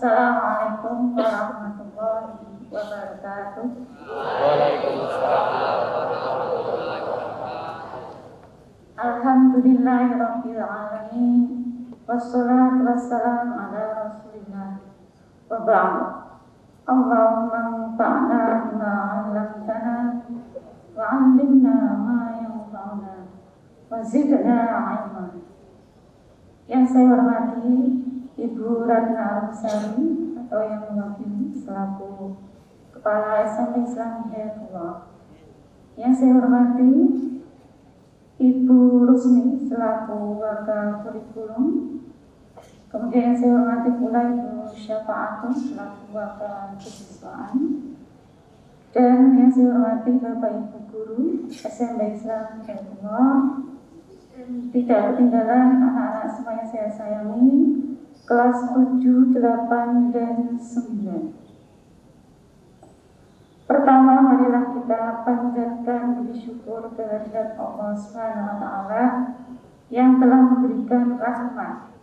Assalamualaikum warahmatullahi wabarakatuh. Waalaikumsalam warahmatullahi wabarakatuh. Alhamdulillahirabbil alamin. Wassalatu wassalamu ala Rasulillah. Wa ba'd. Allahumma anfa'na bima 'allamtana wa 'allimna ma yanfa'una wa zidna 'ilma. Yang saya hormati Ibu Ratna Arumsari atau yang mewakili selaku Kepala SMP Islam Hidayatullah. Yang saya hormati Ibu Rusmi selaku Wakil Kurikulum. Kemudian yang saya hormati pula Ibu Syafa'atun selaku Wakil Kesiswaan. Dan yang saya hormati Bapak Ibu Guru SMP Islam Hidayatullah. Dan tidak ketinggalan anak-anak semuanya saya sayangi, kelas 7, 8, dan 9. Pertama, marilah kita panjatkan puji syukur kehadirat Allah Subhanahu wa Ta'ala yang telah memberikan rahmat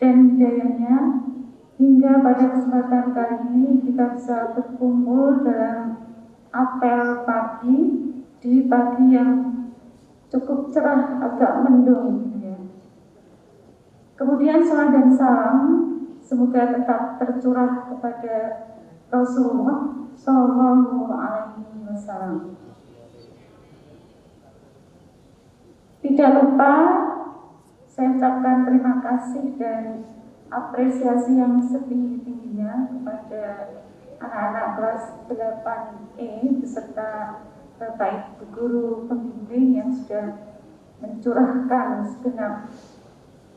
dan hidayahnya hingga pada kesempatan kali ini kita bisa berkumpul dalam apel pagi di pagi yang cukup cerah, agak mendung ya. Kemudian salam dan salam semoga tetap tercurah kepada Rasulullah Sallallahu Alaihi Wasallam. Tidak lupa saya ucapkan terima kasih dan apresiasi yang setinggi-tingginya kepada anak-anak kelas 8E beserta Bapak Ibu Guru Pembimbing yang sudah mencurahkan segenap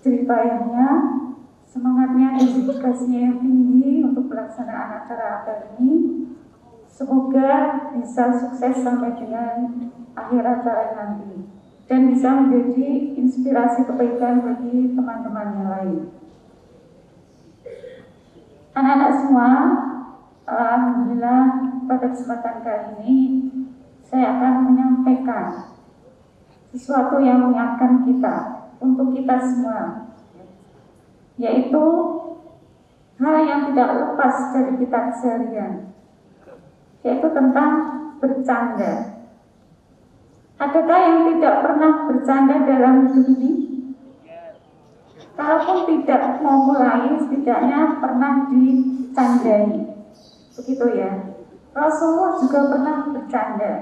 jeripayahnya, semangatnya dan dedikasinya yang tinggi untuk pelaksanaan acara ini. Semoga bisa sukses sampai dengan akhir acara nanti dan bisa menjadi inspirasi kebaikan bagi teman-teman yang lain. Anak-anak semua, alhamdulillah pada kesempatan kali ini saya akan menyampaikan sesuatu yang mengingatkan kita untuk kita semua, yaitu hal yang tidak lepas dari kita keseharian, yaitu tentang bercanda. Adakah yang tidak pernah bercanda dalam hidup ini? Kalaupun tidak mau mulai, setidaknya pernah dicandai. Begitu ya. Rasulullah juga pernah bercanda.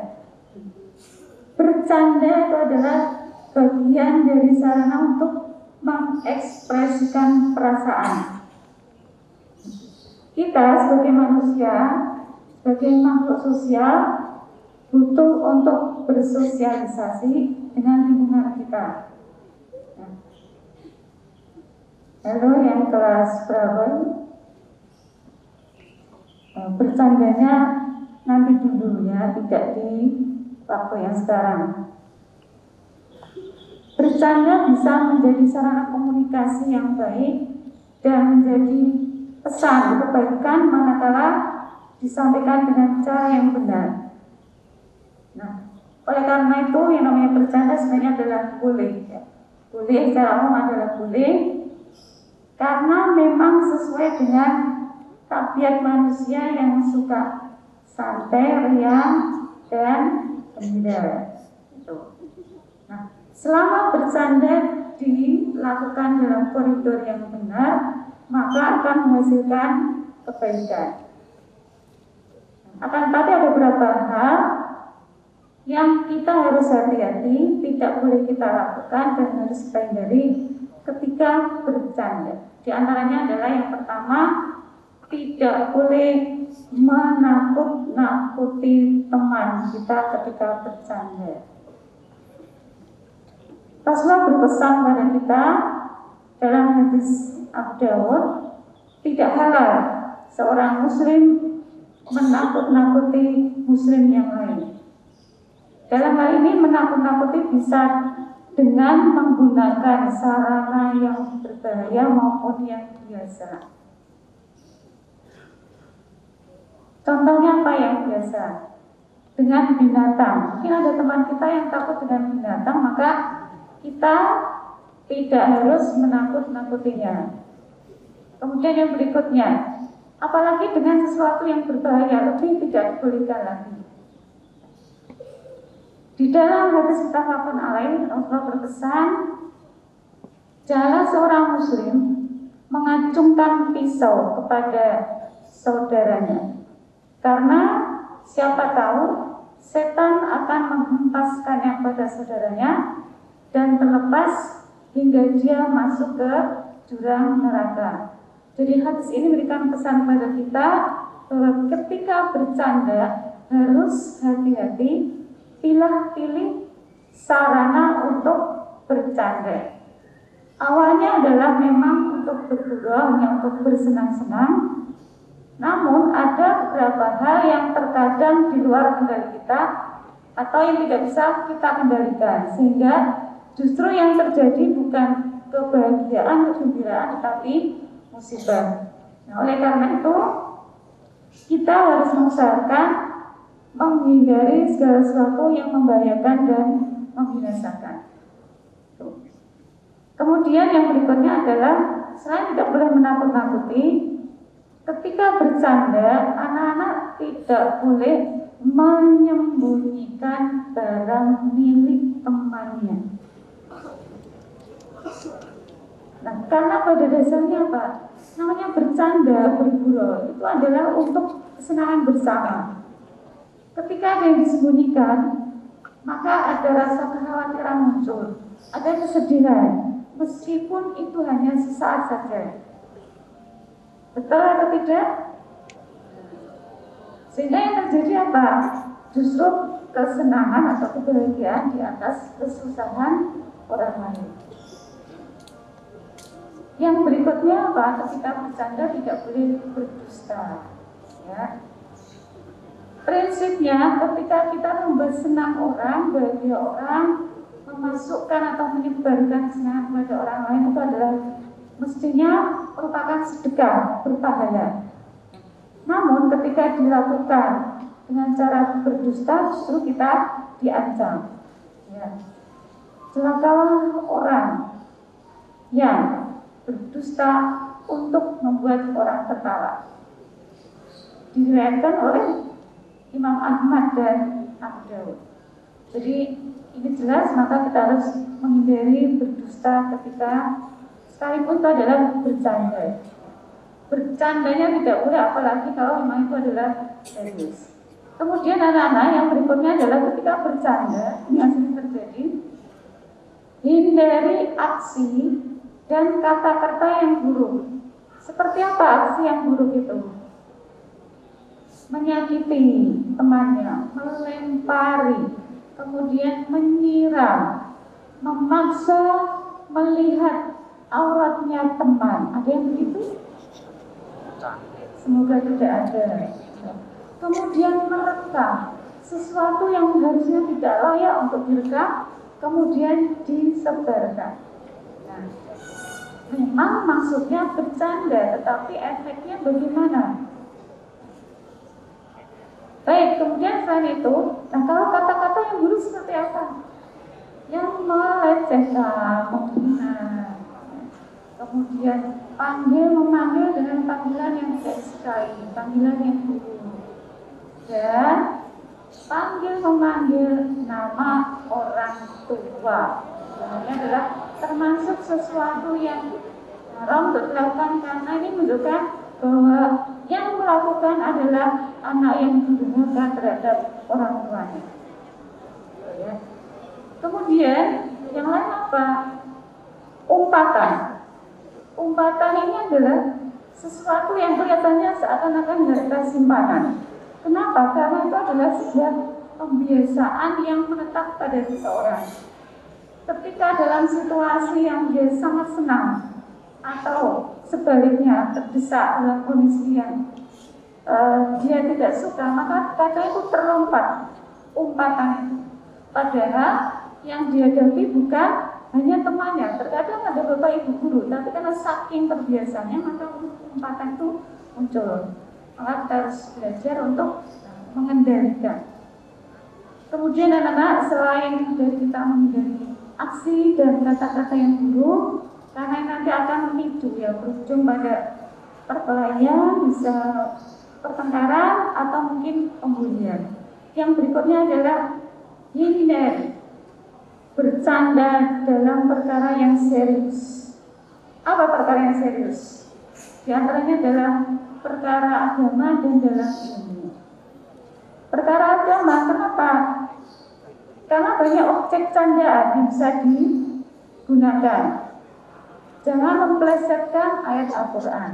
Bercanda itu adalah bagian dari sarana untuk mengekspresikan perasaan. Kita sebagai manusia, sebagai makhluk sosial, butuh untuk bersosialisasi dengan lingkungan kita. Halo yang kelas berapa? Bercandanya nanti dulu ya, tidak di waktu yang sekarang. Bercanda bisa menjadi sarana komunikasi yang baik dan menjadi pesan kebaikan manakala disampaikan dengan cara yang benar. Nah, oleh karena itu yang namanya bercanda sebenarnya adalah boleh ya. Boleh, secara umum adalah boleh karena memang sesuai dengan tabiat manusia yang suka santai, riang, dan gembira. Nah, selama bercanda dilakukan dalam koridor yang benar, maka akan menghasilkan kebaikan. Akan tetapi ada beberapa hal yang kita harus hati-hati, tidak boleh kita lakukan dan harus kita hindari ketika bercanda. Di antaranya adalah yang pertama, tidak boleh menakut-nakuti teman kita ketika bercanda. Rasulullah berpesan pada kita dalam hadis Abu Dawud, tidak halal seorang muslim menakut-nakuti muslim yang lain. Dalam hal ini menakut-nakuti bisa dengan menggunakan sarana yang berbahaya maupun yang biasa. Contohnya apa yang biasa? Dengan binatang. Mungkin ada teman kita yang takut dengan binatang, maka kita tidak harus menakut-nakutinya. Kemudian yang berikutnya, apalagi dengan sesuatu yang berbahaya, lebih tidak dibolehkan lagi. Di dalam hadis muttafaqun alaih, Rasulullah berpesan, janganlah seorang muslim mengacungkan pisau kepada saudaranya, karena siapa tahu setan akan menghempaskannya pada saudaranya dan terlepas hingga dia masuk ke jurang neraka. Jadi hadis ini memberikan pesan kepada kita bahwa ketika bercanda harus hati-hati, pilih sarana untuk bercanda. Awalnya adalah memang untuk bergurau, hanya untuk bersenang-senang. Namun ada beberapa hal yang terkadang di luar kendali kita atau yang tidak bisa kita kendalikan, sehingga justru yang terjadi bukan kebahagiaan, kegembiraan, tetapi musibah. Nah, oleh karena itu kita harus mengusahakan menghindari segala sesuatu yang membahayakan dan membinasakan. Kemudian yang berikutnya adalah selain tidak boleh menakut-nakuti, ketika bercanda anak-anak tidak boleh menyembunyikan barang milik temannya. Nah, karena pada dasarnya apa? Namanya bercanda, bergurau itu adalah untuk kesenangan bersama. Ketika ada yang disembunyikan, maka ada rasa kekhawatiran muncul, ada kesedihan, meskipun itu hanya sesaat saja. Betul atau tidak? Sehingga yang terjadi apa? Justru kesenangan atau kebahagiaan di atas kesusahan orang lain. Yang berikutnya apa? Ketika bercanda tidak boleh berdusta. Ya. Prinsipnya ketika kita membuat senang orang, bahagia orang, memasukkan atau menyebarkan kesenangan kepada orang lain itu adalah mestinya merupakan sedekah berpahala. Namun ketika dilakukan dengan cara berdusta, justru kita diancam. Ya. Celakalah orang yang berdusta untuk membuat orang tertawa. Diriwayatkan oleh Imam Ahmad dan Abu Dawud. Jadi ini jelas, maka kita harus menghindari berdusta ketika sekalipun itu adalah bercanda. Bercandanya tidak boleh, apalagi kalau memang itu adalah serius. Kemudian anak-anak yang berikutnya adalah ketika bercanda, ini asli terjadi, hindari aksi dan kata-kata yang buruk. Seperti apa aksi yang buruk itu? Menyakiti temannya, melempari, kemudian menyiram, memaksa melihat auratnya teman. Ada yang begitu? Semoga tidak ada. Kemudian merekam sesuatu yang harusnya tidak layak untuk direkam, kemudian disebarkan. Nah, memang maksudnya bercanda, tetapi efeknya bagaimana? Baik, kemudian selain itu, nah kalau kata-kata yang buruk seperti apa? Yang melecehkan, menghina, kemudian memanggil dengan panggilan yang tidak disukai, panggilan yang buruk, dan memanggil nama orang tua. Ini adalah termasuk sesuatu yang haram untuk dilakukan, karena ini menunjukkan bahwa yang melakukan adalah anak yang durhaka terhadap orang tuanya. Ya. Kemudian yang lain apa? Umpatan. Umpatan ini adalah sesuatu yang kelihatannya seakan-akan harta simpanan. Kenapa? Karena itu adalah sebuah kebiasaan yang menetap pada seseorang. Ketika dalam situasi yang dia sangat senang atau sebaliknya terdesak dalam kondisi yang dia tidak suka, maka kata itu terlompat umpatan itu. Padahal yang dihadapi bukan hanya temannya, terkadang ada bapak ibu guru, tapi karena saking terbiasanya maka umpatan itu muncul. Maka kita harus belajar untuk mengendalikan. Kemudian anak-anak, selain dari kita menghindari aksi dan kata-kata yang buruk, karena nanti akan memicu ya, berujung pada perkelahian, bisa pertengkaran, atau mungkin pembulian. Yang berikutnya adalah hindari bercanda dalam perkara yang serius. Apa perkara yang serius? Di antaranya adalah perkara agama dan dalam ilmu. Perkara agama, kenapa? Karena banyak objek candaan yang bisa digunakan. Jangan memplesetkan ayat Al-Quran.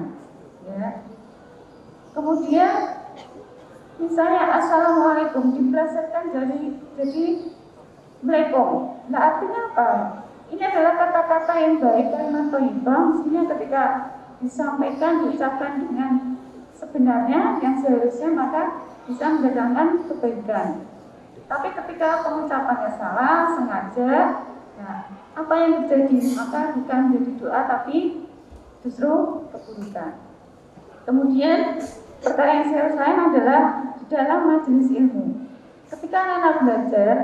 Ya. Kemudian, misalnya Assalamualaikum diplesetkan jadi Assalamualaikum. Nah, artinya apa? Ini adalah kata-kata yang baik, kalimat thayyibah. Mestinya ketika disampaikan, diucapkan dengan sebenarnya yang seharusnya, maka bisa mendatangkan kebaikan. Tapi ketika pengucapannya salah, sengaja, nah, apa yang terjadi? Maka bukan menjadi doa, tapi justru keburukan. Kemudian perkara yang serius lain adalah di dalam majelis ilmu. Ketika anak-anak belajar,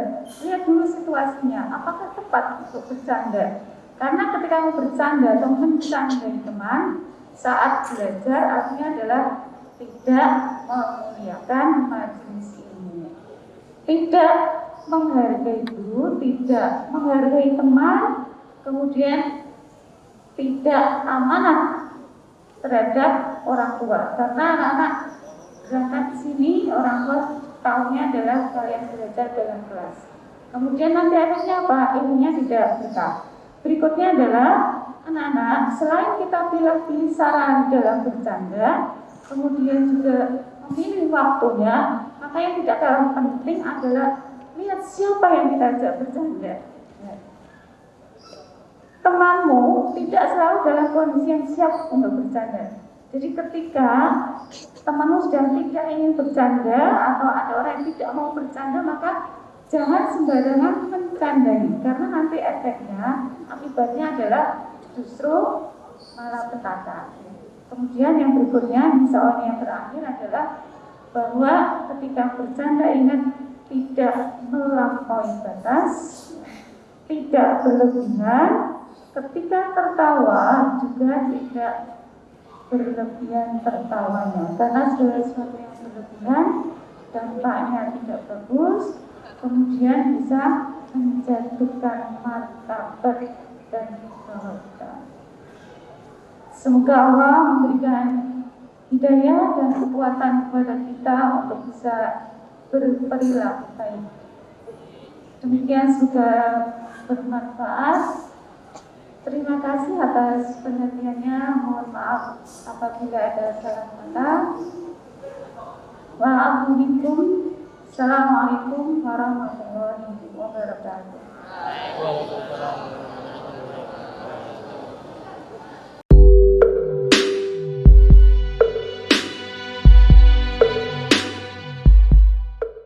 lihat dulu situasinya, apakah tepat untuk bercanda. Karena ketika mau bercanda atau mencandai teman saat belajar, artinya adalah tidak memuliakan majelis ilmu, tidak menghargai guru, tidak menghargai teman, kemudian tidak amanah terhadap orang tua. Karena anak-anak berangkat di sini, orang tua tahunya adalah kalian belajar dalam kelas. Kemudian nanti akhirnya apa? Ilmunya tidak berkah. Berikutnya adalah anak-anak, selain kita pilih-pilih saran dalam bercanda, kemudian juga memilih waktunya, maka yang tidak kalah penting adalah lihat siapa yang kita ajak bercanda. Ya. Temanmu tidak selalu dalam kondisi yang siap untuk bercanda. Jadi ketika temanmu sedang tidak ingin bercanda atau ada orang yang tidak mau bercanda, maka jangan sembarangan mencandai, karena nanti efeknya, akibatnya adalah justru malah petaka. Kemudian yang berikutnya, misalnya yang terakhir adalah bahwa ketika bercanda ingat tidak melampaui batas, tidak berlebihan. Ketika tertawa juga tidak berlebihan tertawanya, karena segala sesuatu yang berlebihan dampaknya tidak bagus, kemudian bisa menjatuhkan martabat dan kehormatan. Semoga Allah memberikan hidayah dan kekuatan kepada kita untuk bisa berperilaku baik. Demikian sudah bermanfaat. Terima kasih atas perhatiannya. Mohon maaf apabila ada salah kata. Assalamualaikum warahmatullahi wabarakatuh. Waalaikumsalam.